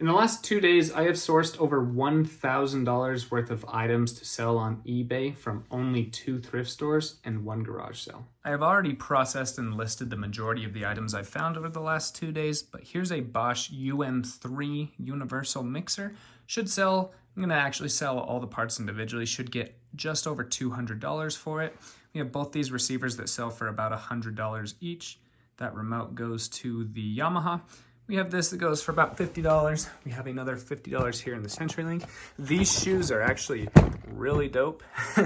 In the last 2 days, I have sourced over $1,000 worth of items to sell on eBay from only 2 thrift stores and 1 garage sale. I have already processed and listed the majority of the items I've found over the last 2 days, but here's a Bosch UM3 universal mixer. I'm gonna actually sell all the parts individually, should get just over $200 for it. We have both these receivers that sell for about $100 each. That remote goes to the Yamaha. We have this that goes for about $50. We have another $50 here in the CenturyLink. These shoes are actually really dope.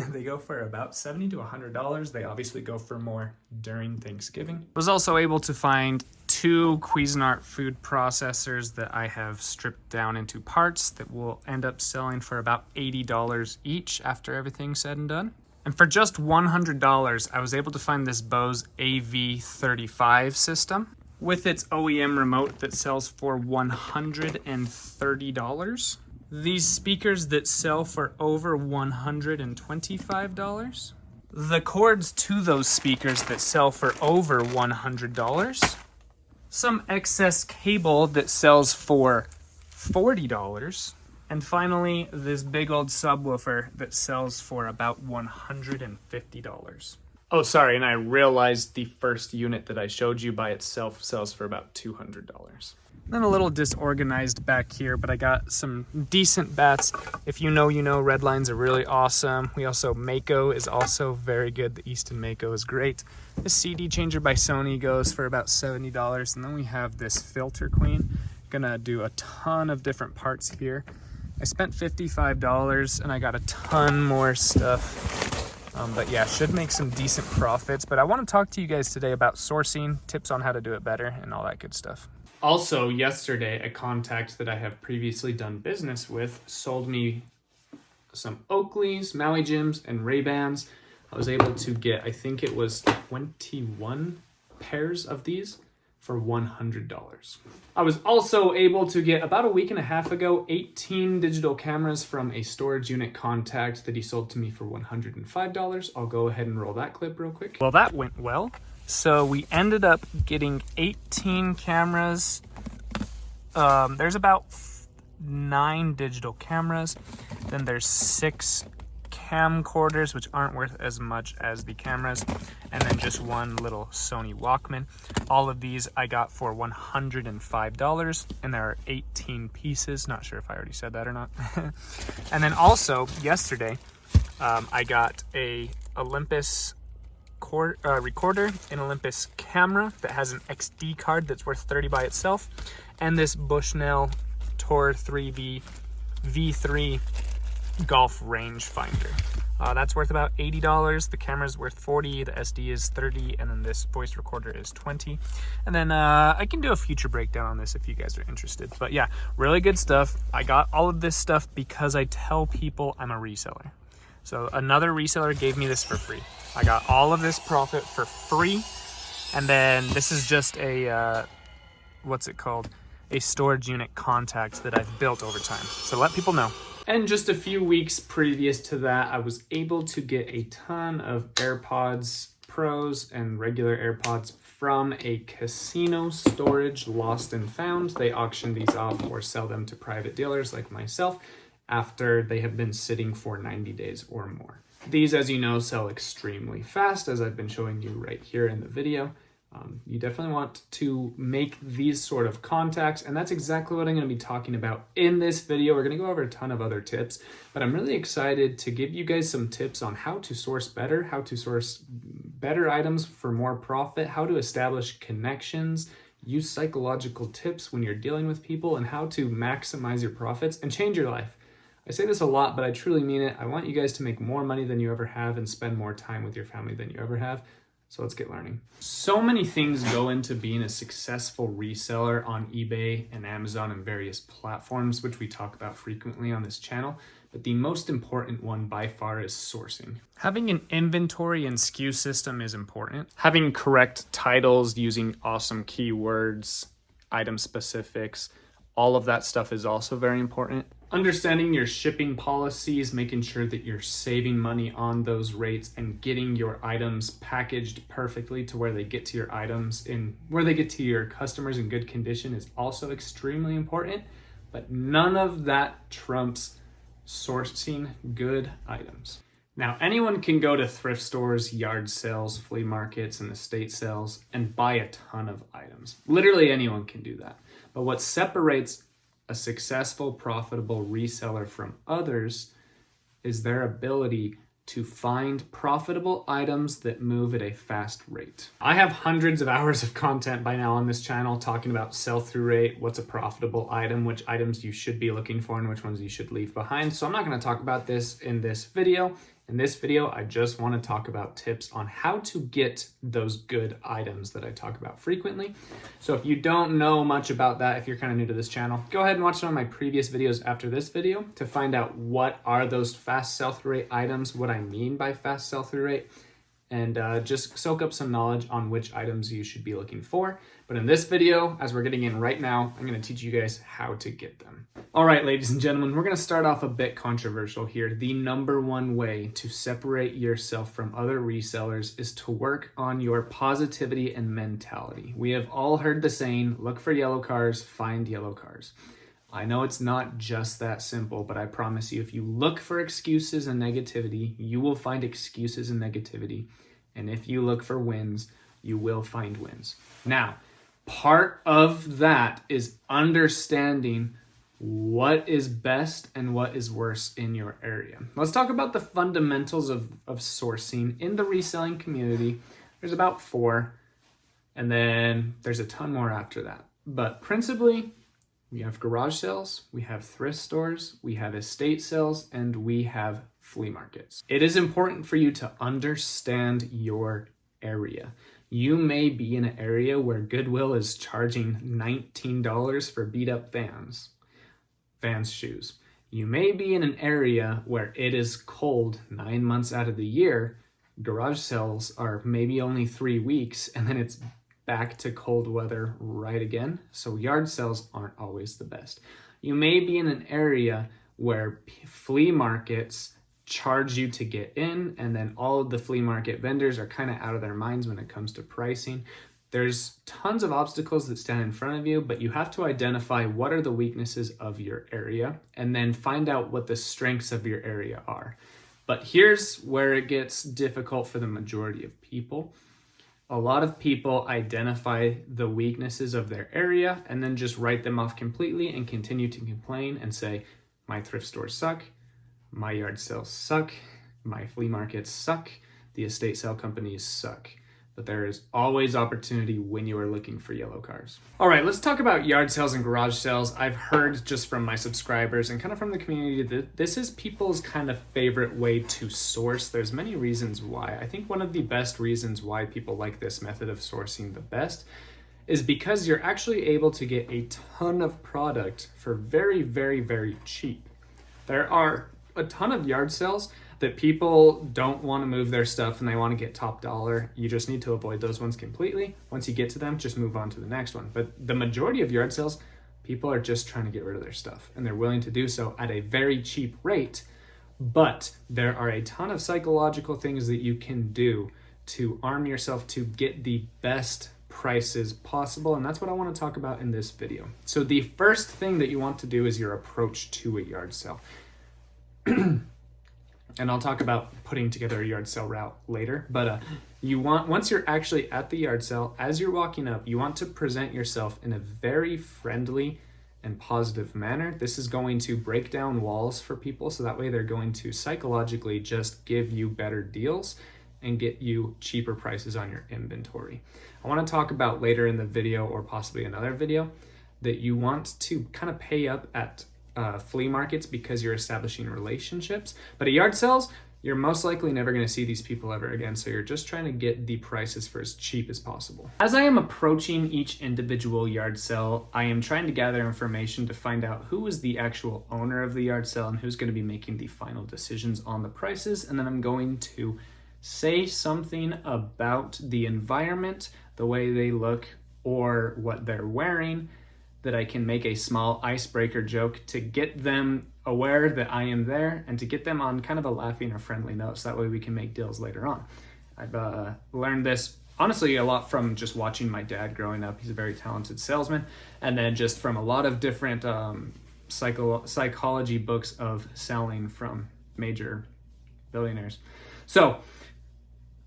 They go for about $70 to $100. They obviously go for more during Thanksgiving. I was also able to find 2 Cuisinart food processors that I have stripped down into parts that will end up selling for about $80 each after everything's said and done. And for just $100, I was able to find this Bose AV35 system with its OEM remote that sells for $130. These speakers that sell for over $125. The cords to those speakers that sell for over $100. Some excess cable that sells for $40. And finally, this big old subwoofer that sells for about $150. Oh, sorry, and I realized the first unit that I showed you by itself sells for about $200. Then a little disorganized back here, but I got some decent bats. If you know, you know, red lines are really awesome. We also, Mako is also very good. The Easton Mako is great. The CD changer by Sony goes for about $70. And then we have this filter queen. Gonna do a ton of different parts here. I spent $55 and I got a ton more stuff. But yeah, should make some decent profits. But I want to talk to you guys today about sourcing, tips on how to do it better, and all that good stuff. Also, yesterday, a contact that I have previously done business with sold me some Oakleys, Maui Jims, and Ray-Bans. I was able to get, I think it was 21 pairs of these for $100. I was also able to get, about a week and a half ago, 18 digital cameras from a storage unit contact that he sold to me for $105. I'll go ahead and roll that clip real quick. Well, that went well. So we ended up getting 18 cameras. There's about 9 digital cameras. Then there's 6 camcorders, which aren't worth as much as the cameras, and then just 1 little Sony Walkman. All of these I got for $105, and there are 18 pieces. Not sure if I already said that or not. And then also yesterday, I got a Olympus recorder, an Olympus camera that has an XD card that's worth $30 by itself, and this Bushnell Tor 3V V3 golf rangefinder. That's worth about $80. The camera's worth $40, the SD is $30, and then this voice recorder is $20. And then I can do a future breakdown on this if you guys are interested. But yeah, really good stuff. I got all of this stuff because I tell people I'm a reseller. So another reseller gave me this for free. I got all of this profit for free. And then this is just a, what's it called? A storage unit contact that I've built over time. So let people know. And just a few weeks previous to that, I was able to get a ton of AirPods Pros and regular AirPods from a casino storage lost and found. They auction these off or sell them to private dealers like myself after they have been sitting for 90 days or more. These, as you know, sell extremely fast, as I've been showing you right here in the video. You definitely want to make these sort of contacts, and that's exactly what I'm going to be talking about in this video. We're going to go over a ton of other tips, but I'm really excited to give you guys some tips on how to source better, how to source better items for more profit, how to establish connections, use psychological tips when you're dealing with people, and how to maximize your profits and change your life. I say this a lot, but I truly mean it. I want you guys to make more money than you ever have and spend more time with your family than you ever have. So let's get learning. So many things go into being a successful reseller on eBay and Amazon and various platforms, which we talk about frequently on this channel. But the most important one by far is sourcing. Having an inventory and SKU system is important. Having correct titles, using awesome keywords, item specifics, all of that stuff is also very important. Understanding your shipping policies, making sure that you're saving money on those rates and getting your items packaged perfectly to where they get to your items where they get to your customers in good condition is also extremely important. but none of that trumps sourcing good items. Now, anyone can go to thrift stores, yard sales, flea markets, and estate sales and buy a ton of items. Literally anyone can do that. But what separates a successful, profitable reseller from others is their ability to find profitable items that move at a fast rate. I have hundreds of hours of content by now on this channel talking about sell-through rate, what's a profitable item, which items you should be looking for, and which ones you should leave behind. So I'm not gonna talk about this in this video. In this video, I just wanna talk about tips on how to get those good items that I talk about frequently. So if you don't know much about that, if you're kind of new to this channel, go ahead and watch some of my previous videos after this video to find out what are those fast sell-through rate items, what I mean by fast sell-through rate, and just soak up some knowledge on which items you should be looking for. But in this video, as we're getting in right now, I'm gonna teach you guys how to get them. All right, ladies and gentlemen, we're gonna start off a bit controversial here. The number one way to separate yourself from other resellers is to work on your positivity and mentality. We have all heard the saying, look for yellow cars, find yellow cars. I know it's not just that simple, but I promise you, if you look for excuses and negativity, you will find excuses and negativity. And if you look for wins, you will find wins. Now, part of that is understanding what is best and what is worse in your area. Let's talk about the fundamentals of sourcing in the reselling community. There's about 4, and then there's a ton more after that. But principally, we have garage sales, we have thrift stores, we have estate sales, and we have flea markets. It is important for you to understand your area. You may be in an area where Goodwill is charging $19 for beat up Vans shoes. You may be in an area where it is cold 9 months out of the year. Garage sales are maybe only 3 weeks, and then it's back to cold weather right again. So yard sales aren't always the best. You may be in an area where flea markets charge you to get in, and then all of the flea market vendors are kind of out of their minds when it comes to pricing. There's tons of obstacles that stand in front of you, but you have to identify what are the weaknesses of your area and then find out what the strengths of your area are. But here's where it gets difficult for the majority of people. A lot of people identify the weaknesses of their area and then just write them off completely and continue to complain and say, my thrift stores suck, my yard sales suck, my flea markets suck, the estate sale companies suck. But there is always opportunity when you are looking for yellow cars. All right, let's talk about yard sales and garage sales. I've heard just from my subscribers and kind of from the community that this is people's kind of favorite way to source. There's many reasons why. I think one of the best reasons why people like this method of sourcing the best is because you're actually able to get a ton of product for very, very, very cheap. There are a ton of yard sales that people don't want to move their stuff and they want to get top dollar. You just need to avoid those ones completely. Once you get to them, just move on to the next one. But the majority of yard sales, people are just trying to get rid of their stuff and they're willing to do so at a very cheap rate. But there are a ton of psychological things that you can do to arm yourself to get the best prices possible. And that's what I want to talk about in this video. So the first thing that you want to do is your approach to a yard sale. And I'll talk about putting together a yard sale route later, but once you're actually at the yard sale, as you're walking up, you want to present yourself in a very friendly and positive manner. This is going to break down walls for people, so that way they're going to psychologically just give you better deals and get you cheaper prices on your inventory. I want to talk about later in the video, or possibly another video, that you want to kind of pay up at flea markets because you're establishing relationships. But at yard sales, you're most likely never going to see these people ever again. So you're just trying to get the prices for as cheap as possible. As I am approaching each individual yard sale, I am trying to gather information to find out who is the actual owner of the yard sale and who's going to be making the final decisions on the prices. And then I'm going to say something about the environment, the way they look, or what they're wearing, that I can make a small icebreaker joke to get them aware that I am there and to get them on kind of a laughing or friendly note, so that way we can make deals later on. I've learned this honestly a lot from just watching my dad growing up. He's a very talented salesman, and then just from a lot of different psychology books of selling from major billionaires. So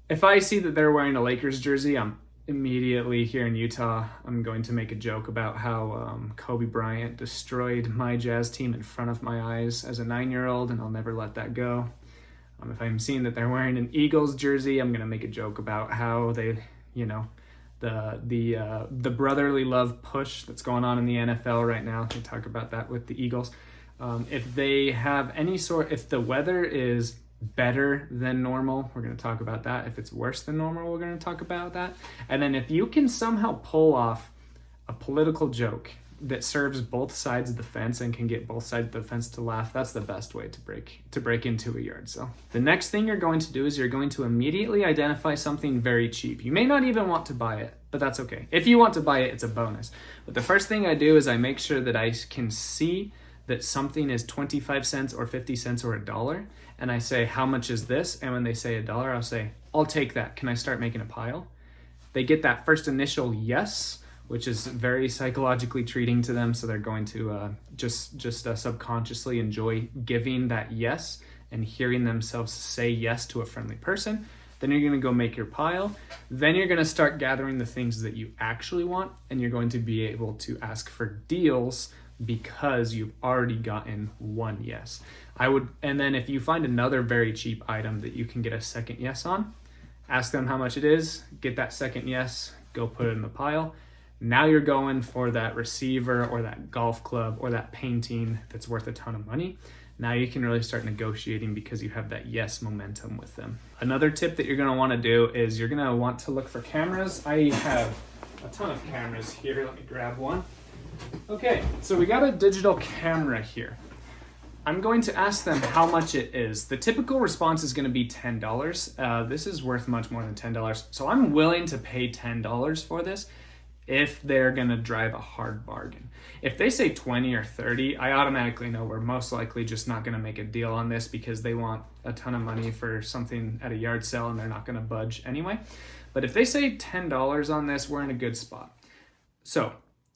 if I see that they're wearing a Lakers jersey, I'm immediately here in Utah, I'm going to make a joke about how Kobe Bryant destroyed my Jazz team in front of my eyes as a 9-year-old, and I'll never let that go. If I'm seeing that they're wearing an Eagles jersey, I'm going to make a joke about how they, the brotherly love push that's going on in the NFL right now. They talk about that with the Eagles. If they have if the weather is better than normal, we're going to talk about that. If it's worse than normal, we're going to talk about that. And then if you can somehow pull off a political joke that serves both sides of the fence and can get both sides of the fence to laugh, that's the best way to break into a yard sale. The next thing you're going to do is you're going to immediately identify something very cheap. You may not even want to buy it, but that's okay. If you want to buy it, it's a bonus. But the first thing I do is I make sure that I can see that something is 25 cents or 50 cents or $1. And I say, how much is this? And when they say $1, I'll say, I'll take that. Can I start making a pile? They get that first initial yes, which is very psychologically treating to them. So they're going to just subconsciously enjoy giving that yes and hearing themselves say yes to a friendly person. Then you're going to go make your pile. Then you're going to start gathering the things that you actually want, and you're going to be able to ask for deals because you've already gotten one yes. And then if you find another very cheap item that you can get a second yes on, ask them how much it is, get that second yes, go put it in the pile. Now you're going for that receiver or that golf club or that painting that's worth a ton of money. Now you can really start negotiating because you have that yes momentum with them. Another tip that you're going to want to do is you're going to want to look for cameras. I have a ton of cameras here. Let me grab one. Okay, so we got a digital camera here. I'm going to ask them how much it is. The typical response is going to be $10. This is worth much more than $10. So I'm willing to pay $10 for this if they're going to drive a hard bargain. If they say 20 or 30, I automatically know we're most likely just not going to make a deal on this because they want a ton of money for something at a yard sale and they're not going to budge anyway. But if they say $10 on this, we're in a good spot. So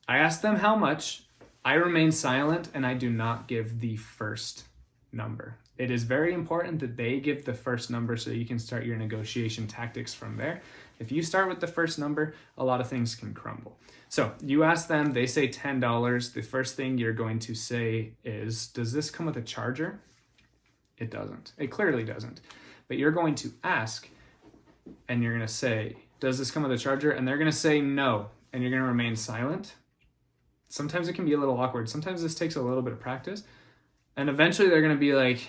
I ask them how much. I remain silent and I do not give the first number. It is very important that they give the first number so you can start your negotiation tactics from there. If you start with the first number, a lot of things can crumble. So you ask them, they say $10. The first thing you're going to say is, does this come with a charger? It doesn't. It clearly doesn't. But you're going to ask and you're going to say, does this come with a charger? And they're going to say no. And you're going to remain silent. Sometimes it can be a little awkward. Sometimes this takes a little bit of practice. And eventually they're going to be like,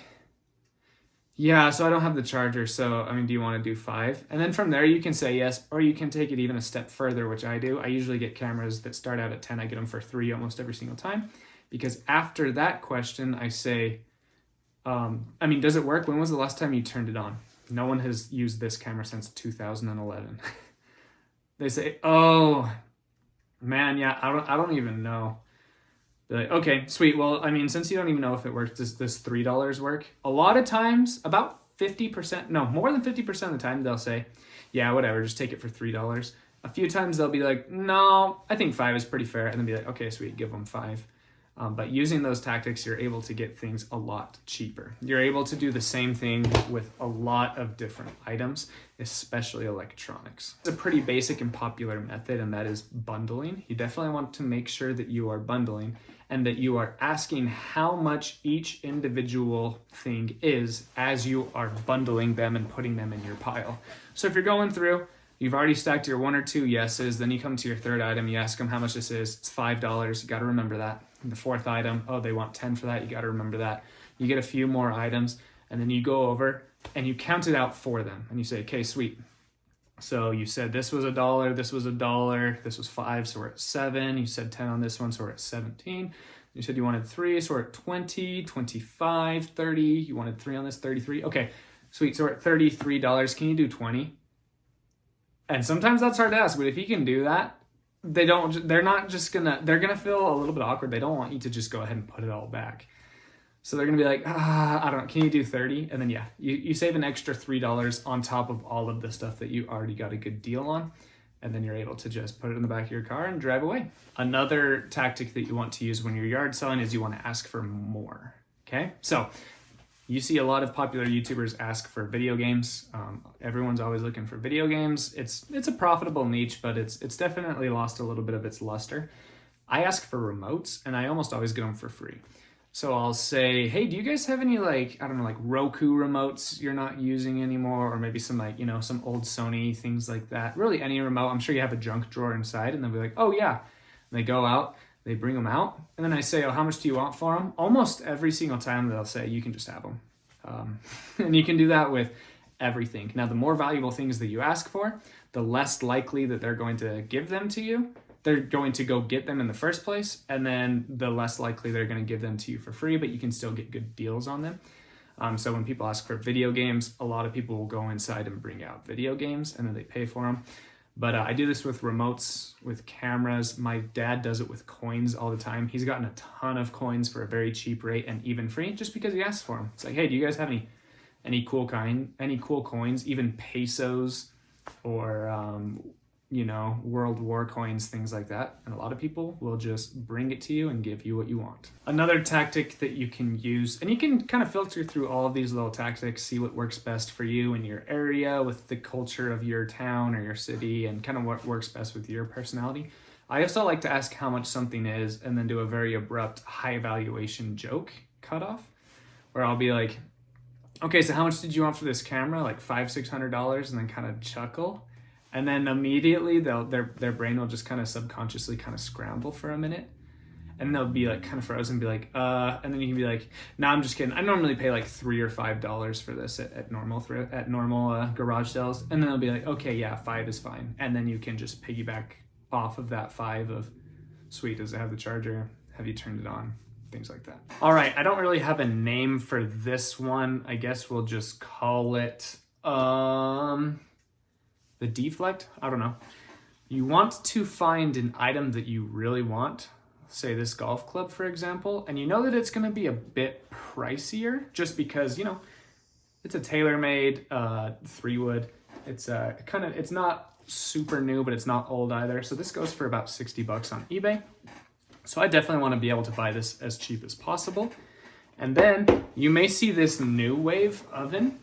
yeah, so I don't have the charger. So, do you want to do 5? And then from there you can say yes, or you can take it even a step further, which I do. I usually get cameras that start out at 10. I get them for 3 almost every single time. Because after that question, I say, does it work? When was the last time you turned it on? No one has used this camera since 2011. They say, oh, man, yeah, I don't even know. They're like, okay, sweet. Well, since you don't even know if it works, does this $3 work? A lot of times, about 50%, no, more than 50% of the time, they'll say, yeah, whatever, just take it for $3. A few times they'll be like, no, I think 5 is pretty fair. And then be like, okay, sweet, give them 5. But using those tactics, you're able to get things a lot cheaper. You're able to do the same thing with a lot of different items, especially electronics. It's a pretty basic and popular method, and that is bundling. You definitely want to make sure that you are bundling and that you are asking how much each individual thing is as you are bundling them and putting them in your pile. So if you're going through, you've already stacked your 1 or 2 yeses, then you come to your third item, you ask them how much this is, it's $5, you gotta remember that. The fourth item, oh, they want 10 for that, you gotta remember that. You get a few more items, and then you go over and you count it out for them. And you say, okay, sweet. So you said this was $1, this was $1, this was 5, so we're at 7. You said 10 on this one, so we're at 17. You said you wanted 3, so we're at 20, 25, 30. You wanted 3 on this, 33. Okay, sweet, so we're at $33. Can you do 20? And sometimes that's hard to ask, but if you can do that, they're gonna feel a little bit awkward. They don't want you to just go ahead and put it all back. So they're gonna be like, I don't know, can you do 30? And then you save an extra $3 on top of all of the stuff that you already got a good deal on. and then you're able to just put it in the back of your car and drive away. Another tactic that you want to use when you're yard selling is you want to ask for more, okay? So you see a lot of popular YouTubers ask for video games. Everyone's always looking for video games. It's a profitable niche, but it's definitely lost a little bit of its luster. I ask for remotes, and I almost always get them for free. So I'll say, hey, do you guys have any like Roku remotes you're not using anymore? Or maybe some some old Sony, things like that. Really any remote. I'm sure you have a junk drawer inside, and they'll be like, oh yeah. And they go out, they bring them out, and then I say, oh, how much do you want for them? Almost every single time they'll say, you can just have them. And you can do that with everything. Now, the more valuable things that you ask for, the less likely that they're going to give them to you. They're going to go get them in the first place, and then the less likely they're going to give them to you for free, but you can still get good deals on them. So when people ask for video games, a lot of people will go inside and bring out video games, and then they pay for them. But I do this with remotes, with cameras. My dad does it with coins all the time. He's gotten a ton of coins for a very cheap rate and even free, just because he asks for them. It's like, hey, do you guys have any cool coins, even pesos or World War coins, things like that. And a lot of people will just bring it to you and give you what you want. Another tactic that you can use, and you can kind of filter through all of these little tactics, see what works best for you in your area with the culture of your town or your city, and kind of what works best with your personality. I also like to ask how much something is and then do a very abrupt high valuation joke cutoff, where I'll be like, okay, so how much did you want for this camera? Like $500-$600, and then kind of chuckle. And then immediately their brain will just kind of subconsciously kind of scramble for a minute. And they'll be like kind of frozen, be like, and then you can be like, nah, I'm just kidding. I normally pay like $3 or $5 for this at normal garage sales. And then they'll be like, okay, yeah, 5 is fine. And then you can just piggyback off of that 5 of, sweet, does it have the charger? Have you turned it on? Things like that. All right, I don't really have a name for this one. I guess we'll just call it, the deflect. I don't know. You want to find an item that you really want, say this golf club, for example, and you know that it's going to be a bit pricier just because, it's a tailor-made 3-wood. It's it's not super new, but it's not old either. So this goes for about $60 on eBay. So I definitely want to be able to buy this as cheap as possible. And then you may see this New Wave oven,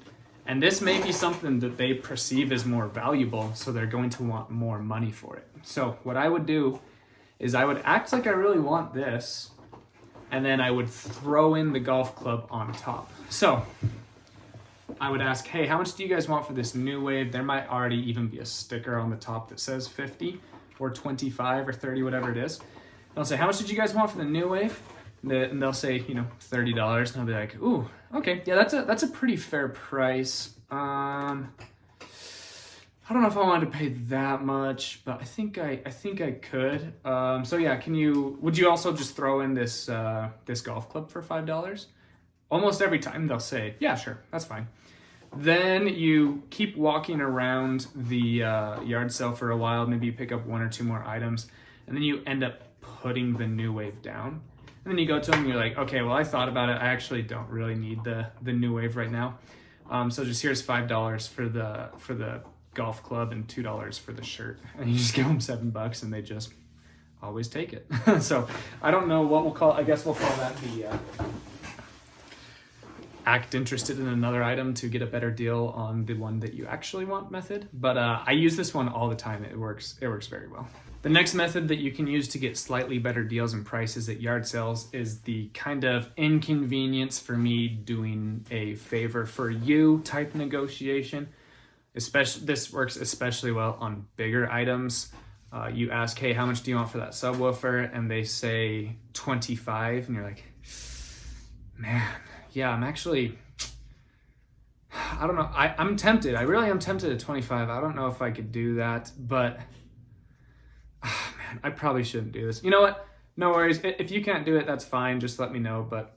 and this may be something that they perceive as more valuable, so they're going to want more money for it. So what I would do is I would act like I really want this, and then I would throw in the golf club on top. So I would ask, hey, how much do you guys want for this New Wave? There might already even be a sticker on the top that says 50 or 25 or 30, whatever it is. And I'll say, how much did you guys want for the New Wave? And they'll say, $30, and I'll be like, ooh, okay, yeah, that's a pretty fair price. I don't know if I wanted to pay that much, but I think I could. So yeah, would you also just throw in this golf club for $5? Almost every time they'll say, yeah, sure, that's fine. Then you keep walking around the yard sale for a while. Maybe you pick up 1 or 2 more items, and then you end up putting the New Wave down. And then you go to them and you're like, okay, well, I thought about it. I actually don't really need the New Wave right now. So just here's $5 for the golf club and $2 for the shirt. And you just give them $7 and they just always take it. So I don't know what I guess we'll call that the act interested in another item to get a better deal on the one that you actually want method. But I use this one all the time. It works very well. The next method that you can use to get slightly better deals and prices at yard sales is the kind of inconvenience for me doing a favor for you type negotiation. This works especially well on bigger items. You ask, hey, how much do you want for that subwoofer? And they say 25, and you're like, man, yeah, I don't know. I'm tempted. I really am tempted at 25. I don't know if I could do that, but man, I probably shouldn't do this. You know what? No worries. If you can't do it, that's fine. Just let me know. But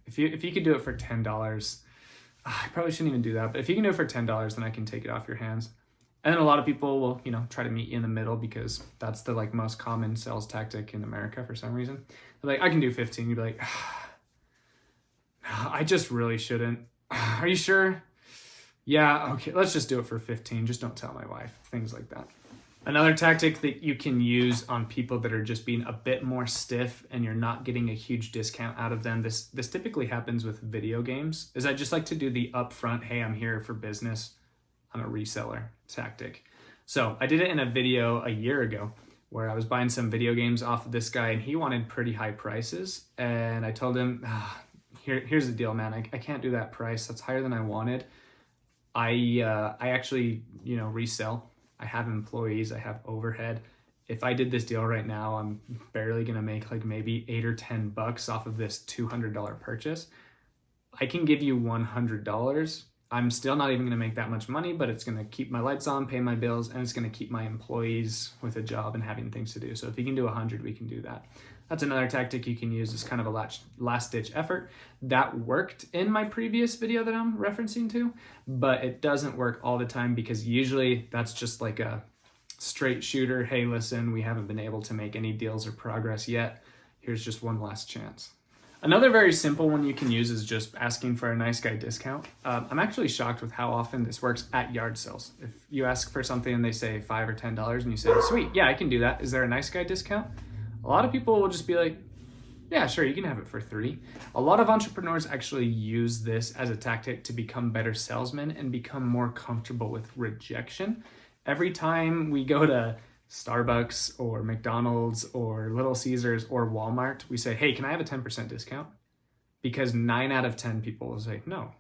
if you could do it for $10, I probably shouldn't even do that. But if you can do it for $10, then I can take it off your hands. And then a lot of people will, try to meet you in the middle because that's the most common sales tactic in America for some reason. They're like, I can do 15. You'd be like, I just really shouldn't. Are you sure? Yeah, okay, let's just do it for 15. Just don't tell my wife. Things like that. Another tactic that you can use on people that are just being a bit more stiff and you're not getting a huge discount out of them, this typically happens with video games, is I just like to do the upfront, hey, I'm here for business, I'm a reseller tactic. So I did it in a video a year ago where I was buying some video games off of this guy and he wanted pretty high prices. And I told him, here's the deal, man. I can't do that price. That's higher than I wanted. I actually, resell. I have employees, I have overhead. If I did this deal right now, I'm barely gonna make like maybe $8 or $10 off of this $200 purchase. I can give you $100. I'm still not even gonna make that much money, but it's gonna keep my lights on, pay my bills, and it's gonna keep my employees with a job and having things to do. So if you can do 100, we can do that. That's another tactic you can use as kind of a last-ditch effort. That worked in my previous video that I'm referencing to, but it doesn't work all the time because usually that's just like a straight shooter. Hey, listen, we haven't been able to make any deals or progress yet. Here's just one last chance. Another very simple one you can use is just asking for a nice guy discount. I'm actually shocked with how often this works at yard sales. If you ask for something and they say $5 or $10 and you say, sweet, yeah, I can do that. Is there a nice guy discount? A lot of people will just be like, yeah, sure, you can have it for $3. A lot of entrepreneurs actually use this as a tactic to become better salesmen and become more comfortable with rejection. Every time we go to Starbucks or McDonald's or Little Caesars or Walmart, we say, hey, can I have a 10% discount? Because 9 out of 10 people will say no.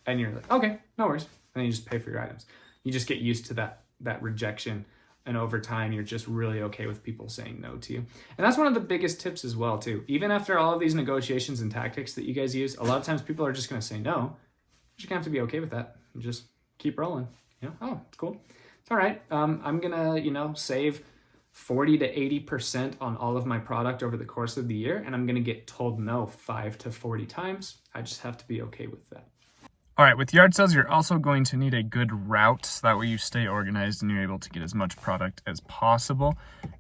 And you're like, okay, no worries. And then you just pay for your items. You just get used to that rejection. And over time, you're just really okay with people saying no to you. And that's one of the biggest tips as well, too. Even after all of these negotiations and tactics that you guys use, a lot of times people are just going to say no. You're just going to have to be okay with that and just keep rolling. Oh, it's cool. It's all right. I'm going to, save 40 to 80% on all of my product over the course of the year. And I'm going to get told no 5 to 40 times. I just have to be okay with that. All right, with yard sales, you're also going to need a good route so that way you stay organized and you're able to get as much product as possible.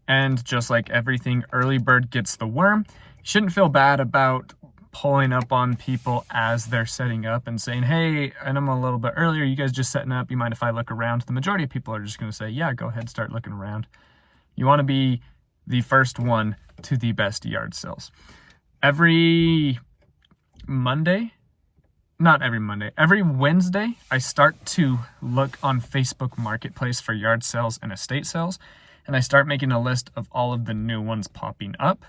And just like everything, early bird gets the worm. You shouldn't feel bad about pulling up on people as they're setting up and saying, hey, and I'm a little bit earlier, you guys just setting up, you mind if I look around? The majority of people are just going to say, yeah, go ahead, start looking around. You want to be the first one to the best yard sales. Every Wednesday, I start to look on Facebook Marketplace for yard sales and estate sales, and I start making a list of all of the new ones popping up.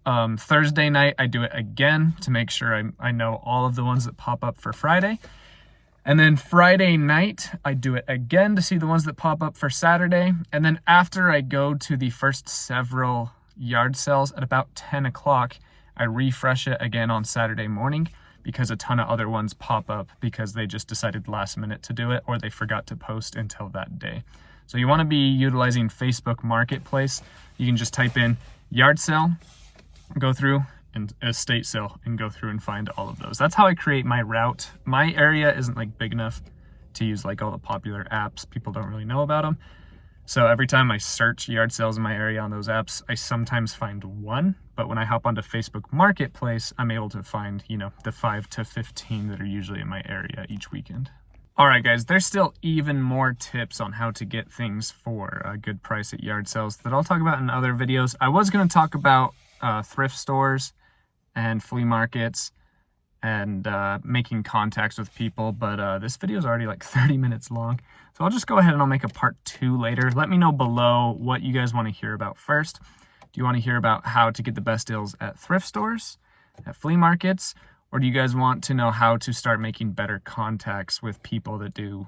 Thursday night, I do it again to make sure I know all of the ones that pop up for Friday. And then Friday night, I do it again to see the ones that pop up for Saturday. And then after I go to the first several yard sales at about 10 o'clock, I refresh it again on Saturday morning, because a ton of other ones pop up because they just decided last minute to do it or they forgot to post until that day. So you want to be utilizing Facebook Marketplace. You can just type in yard sale, go through, and estate sale, and go through and find all of those. That's how I create my route. My area isn't like big enough to use like all the popular apps. People don't really know about them. So every time I search yard sales in my area on those apps, I sometimes find one, but when I hop onto Facebook Marketplace, I'm able to find, the 5 to 15 that are usually in my area each weekend. All right, guys, there's still even more tips on how to get things for a good price at yard sales that I'll talk about in other videos. I was going to talk about thrift stores and flea markets and making contacts with people, but this video is already like 30 minutes long. So I'll just go ahead and I'll make a part 2 later. Let me know below what you guys want to hear about first. Do you want to hear about how to get the best deals at thrift stores, at flea markets, or do you guys want to know how to start making better contacts with people that do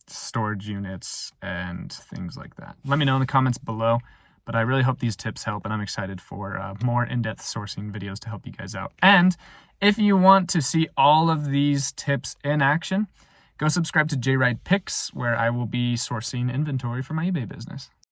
storage units and things like that? Let me know in the comments below. But I really hope these tips help, and I'm excited for more in-depth sourcing videos to help you guys out. And if you want to see all of these tips in action, go subscribe to JRide Picks, where I will be sourcing inventory for my eBay business.